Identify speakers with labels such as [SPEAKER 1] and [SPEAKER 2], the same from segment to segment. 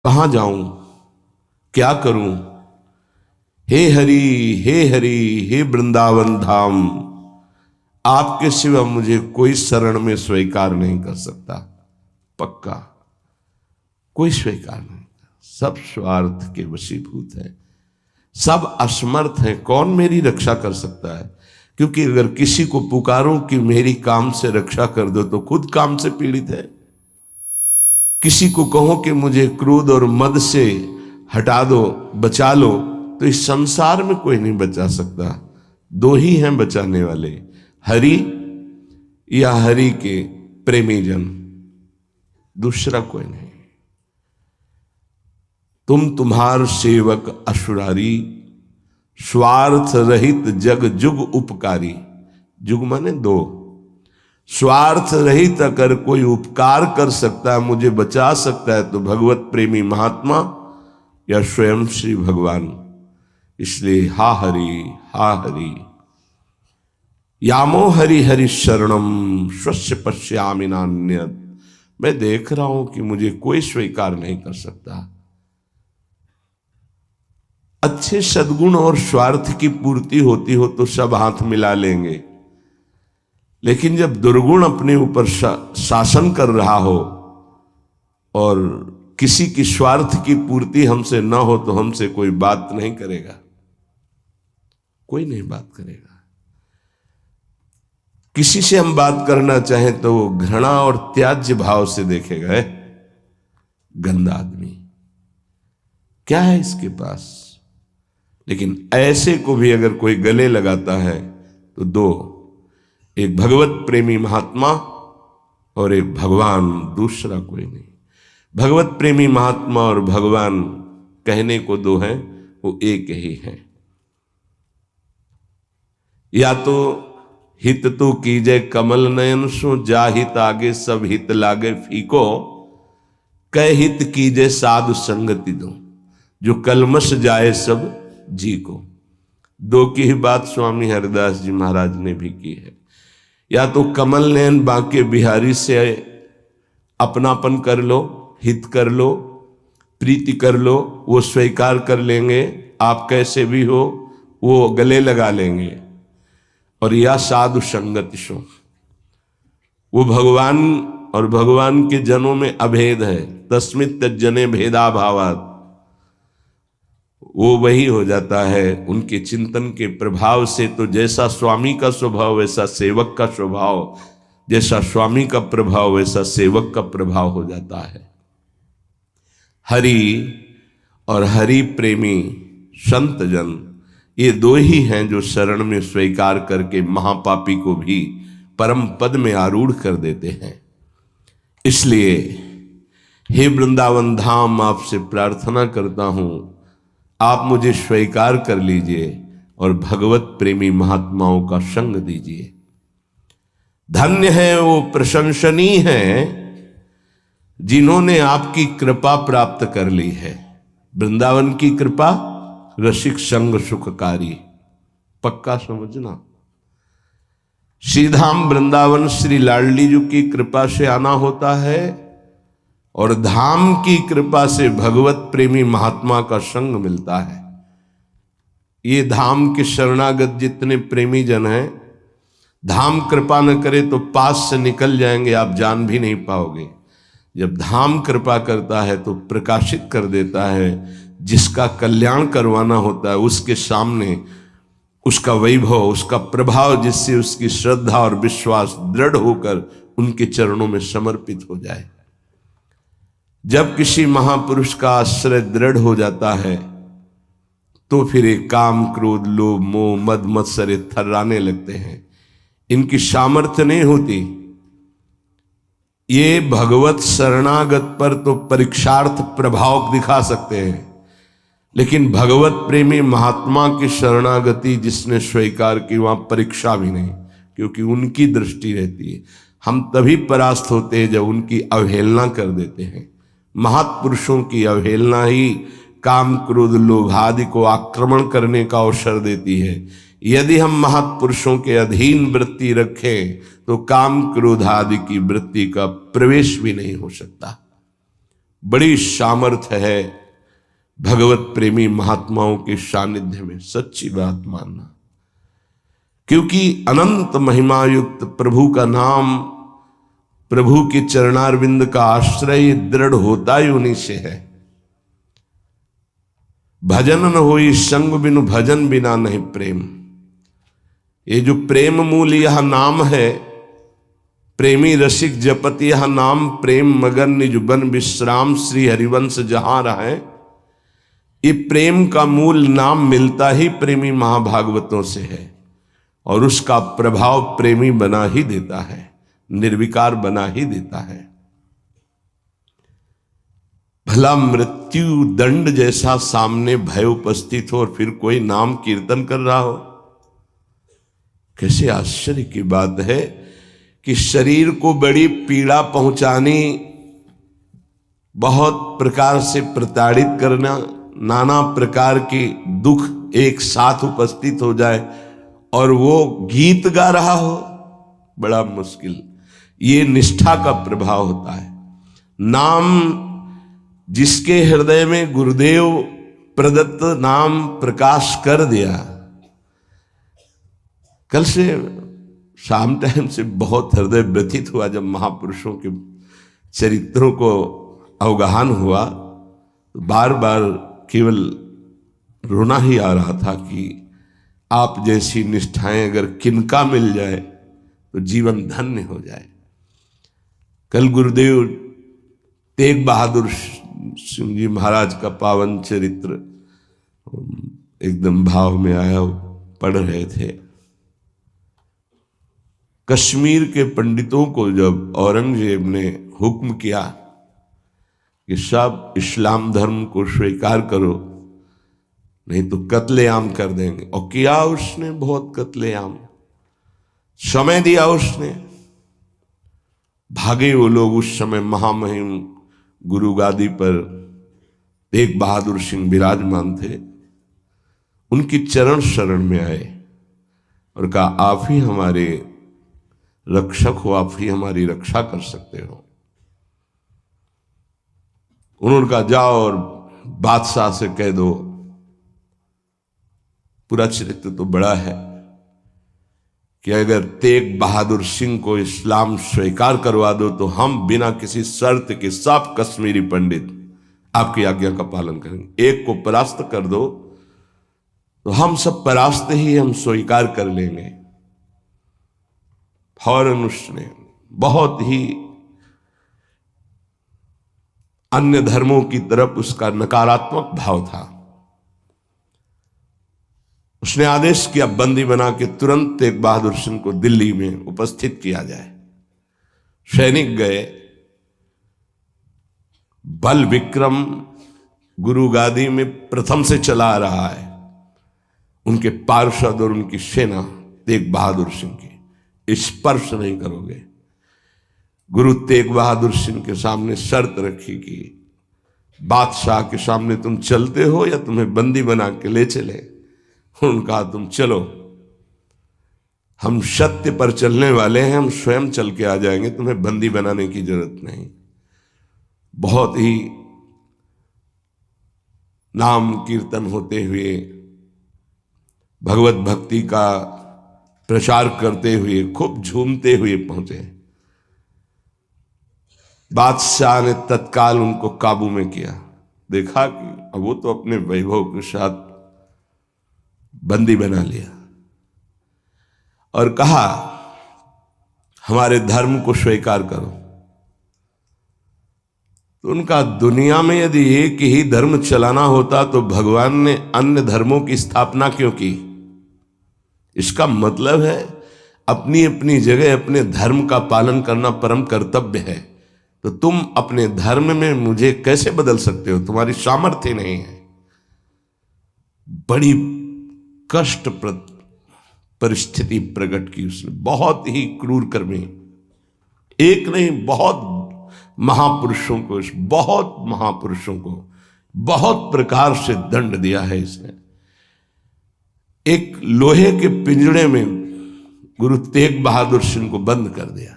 [SPEAKER 1] कहाँ जाऊं, क्या करूं। हे हरि, हे हरि, हे वृंदावन धाम, आपके सिवा मुझे कोई शरण में स्वीकार नहीं कर सकता। पक्का कोई स्वीकार नहीं। सब स्वार्थ के वशीभूत है, सब असमर्थ हैं। कौन मेरी रक्षा कर सकता है? क्योंकि अगर किसी को पुकारूं कि मेरी काम से रक्षा कर दो तो खुद काम से पीड़ित है। किसी को कहो कि मुझे क्रोध और मद से हटा दो, बचा लो, तो इस संसार में कोई नहीं बचा सकता। दो ही हैं बचाने वाले, हरि या हरि के प्रेमी जन, दूसरा कोई नहीं। तुम तुम्हार सेवक असुरारी, स्वार्थ रहित जग जुग उपकारी। जुग माने दो। स्वार्थ रहित अगर कोई उपकार कर सकता है, मुझे बचा सकता है, तो भगवत प्रेमी महात्मा या स्वयं श्री भगवान। इसलिए हा हरि, हा हरि, यामो हरि हरि शरणम स्वस्य पश्यामि नान्यत्। मैं देख रहा हूं कि मुझे कोई स्वीकार नहीं कर सकता। अच्छे सद्गुण और स्वार्थ की पूर्ति होती हो तो सब हाथ मिला लेंगे, लेकिन जब दुर्गुण अपने ऊपर शासन कर रहा हो और किसी की स्वार्थ की पूर्ति हमसे न हो तो हमसे कोई बात नहीं करेगा, कोई नहीं बात करेगा। किसी से हम बात करना चाहें तो वो घृणा और त्याज्य भाव से देखेगा, है गंदा आदमी, क्या है इसके पास। लेकिन ऐसे को भी अगर कोई गले लगाता है तो दो, एक भगवत प्रेमी महात्मा और एक भगवान, दूसरा कोई नहीं। भगवत प्रेमी महात्मा और भगवान कहने को दो हैं, वो एक ही हैं। या तो हित तो कीजय कमल नयन सो, जा हित आगे सब हित लागे फीको, कह हित कीजय साधु संगति दो, जो कलमश जाए सब जी को। दो की ही बात स्वामी हरिदास जी महाराज ने भी की है। या तो कमल नयन बांके बिहारी से अपनापन कर लो, हित कर लो, प्रीति कर लो, वो स्वीकार कर लेंगे, आप कैसे भी हो वो गले लगा लेंगे। और या साधु संगति सो, वो भगवान और भगवान के जनों में अभेद है। तस्मित् तज्जने भेदा भावात्, वो वही हो जाता है उनके चिंतन के प्रभाव से। तो जैसा स्वामी का स्वभाव वैसा सेवक का स्वभाव, जैसा स्वामी का प्रभाव वैसा सेवक का प्रभाव हो जाता है। हरि और हरि प्रेमी संत जन, ये दो ही हैं जो शरण में स्वीकार करके महापापी को भी परम पद में आरूढ़ कर देते हैं। इसलिए हे वृंदावन धाम, आपसे प्रार्थना करता हूं, आप मुझे स्वीकार कर लीजिए और भगवत प्रेमी महात्माओं का संग दीजिए। धन्य है वो, प्रशंसनीय है जिन्होंने आपकी कृपा प्राप्त कर ली है। वृंदावन की कृपा रसिक संग सुखकारी, पक्का समझना। श्रीधाम वृंदावन श्री लाडली जी की कृपा से आना होता है, और धाम की कृपा से भगवत प्रेमी महात्मा का संग मिलता है। ये धाम के शरणागत जितने प्रेमी जन हैं, धाम कृपा न करे तो पास से निकल जाएंगे, आप जान भी नहीं पाओगे। जब धाम कृपा करता है तो प्रकाशित कर देता है। जिसका कल्याण करवाना होता है उसके सामने उसका वैभव, उसका प्रभाव, जिससे उसकी श्रद्धा और विश्वास दृढ़ होकर उनके चरणों में समर्पित हो जाए। जब किसी महापुरुष का आश्रय दृढ़ हो जाता है तो फिर एक काम क्रोध लोभ मोह मद मत्सर थर्राने लगते हैं। इनकी सामर्थ्य नहीं होती। ये भगवत शरणागत पर तो परीक्षार्थ प्रभाव दिखा सकते हैं, लेकिन भगवत प्रेमी महात्मा की शरणागति जिसने स्वीकार की, वहां परीक्षा भी नहीं, क्योंकि उनकी दृष्टि रहती है। हम तभी परास्त होते हैं जब उनकी अवहेलना कर देते हैं। महापुरुषों की अवहेलना ही काम क्रोध लोभ आदि को आक्रमण करने का अवसर देती है। यदि हम महापुरुषों के अधीन वृत्ति रखें तो काम क्रोध आदि की वृत्ति का प्रवेश भी नहीं हो सकता। बड़ी सामर्थ्य है भगवत प्रेमी महात्माओं के सानिध्य में, सच्ची बात मानना। क्योंकि अनंत महिमा युक्त प्रभु का नाम, प्रभु के चरणारविंद का आश्रय दृढ़ होता ही उन्हीं से है। भजन न होई संग बिनु भजन बिना नहीं प्रेम। ये जो प्रेम मूल यह नाम है, प्रेमी रसिक जपत यह नाम, प्रेम मगन निज बन विश्राम, श्री हरिवंश जहां रहे। ये प्रेम का मूल नाम मिलता ही प्रेमी महाभागवतों से है, और उसका प्रभाव प्रेमी बना ही देता है, निर्विकार बना ही देता है। भला मृत्यु दंड जैसा सामने भय उपस्थित हो और फिर कोई नाम कीर्तन कर रहा हो। कैसे आश्चर्य की बात है कि शरीर को बड़ी पीड़ा पहुंचानी, बहुत प्रकार से प्रताड़ित करना, नाना प्रकार के दुख एक साथ उपस्थित हो जाए और वो गीत गा रहा हो, बड़ा मुश्किल। ये निष्ठा का प्रभाव होता है। नाम जिसके हृदय में गुरुदेव प्रदत्त नाम प्रकाश कर दिया। कल से शाम टाइम से बहुत हृदय व्यथित हुआ जब महापुरुषों के चरित्रों को अवगाहन हुआ, तो बार बार केवल रोना ही आ रहा था कि आप जैसी निष्ठाएं अगर किनका मिल जाए तो जीवन धन्य हो जाए। कल गुरुदेव तेग बहादुर सिंह जी महाराज का पावन चरित्र एकदम भाव में आया, पढ़ रहे थे। कश्मीर के पंडितों को जब औरंगजेब ने हुक्म किया कि सब इस्लाम धर्म को स्वीकार करो, नहीं तो कत्लेआम कर देंगे, और किया उसने बहुत कत्लेआम, समय दिया उसने। भागे वो लोग। उस समय महामहिम गुरु गादी पर तेग बहादुर सिंह विराजमान थे। उनकी चरण शरण में आए और कहा, आप ही हमारे रक्षक हो, आप ही हमारी रक्षा कर सकते हो। उन्होंने कहा, जाओ और बादशाह से कह दो। पूरा चरित्र तो बड़ा है कि अगर तेग बहादुर सिंह को इस्लाम स्वीकार करवा दो तो हम बिना किसी शर्त के सब कश्मीरी पंडित आपकी आज्ञा का पालन करेंगे। एक को परास्त कर दो तो हम सब परास्त ही हम स्वीकार कर लेंगे। फौरन उसने बहुत ही अन्य धर्मों की तरफ उसका नकारात्मक भाव था। उसने आदेश किया बंदी बना के तुरंत तेग बहादुर सिंह को दिल्ली में उपस्थित किया जाए। सैनिक गए। बल विक्रम गुरु गादी में प्रथम से चला आ रहा है। उनके पार्षद और उनकी सेना तेग बहादुर सिंह की स्पर्श नहीं करोगे। गुरु तेग बहादुर सिंह के सामने शर्त रखी कि बादशाह के सामने तुम चलते हो या तुम्हें बंदी बना के ले चले। उनका तुम चलो, हम सत्य पर चलने वाले हैं, हम स्वयं चल के आ जाएंगे, तुम्हें बंदी बनाने की जरूरत नहीं। बहुत ही नाम कीर्तन होते हुए, भगवत भक्ति का प्रचार करते हुए, खूब झूमते हुए पहुंचे। बादशाह ने तत्काल उनको काबू में किया। देखा कि अब वो तो अपने वैभव के साथ बंदी बना लिया और कहा, हमारे धर्म को स्वीकार करो। तो उनका दुनिया में यदि एक ही धर्म चलाना होता तो भगवान ने अन्य धर्मों की स्थापना क्यों की? इसका मतलब है अपनी अपनी जगह अपने धर्म का पालन करना परम कर्तव्य है। तो तुम अपने धर्म में मुझे कैसे बदल सकते हो? तुम्हारी सामर्थ्य नहीं है। बड़ी कष्टप्रद परिस्थिति प्रकट की उसने, बहुत ही क्रूर कर्मी। एक नहीं, बहुत महापुरुषों को, बहुत महापुरुषों को बहुत प्रकार से दंड दिया है इसने। एक लोहे के पिंजड़े में गुरु तेग बहादुर सिंह को बंद कर दिया।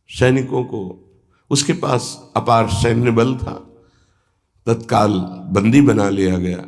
[SPEAKER 1] सैनिकों को उसके पास अपार सैन्य बल था, तत्काल बंदी बना लिया गया।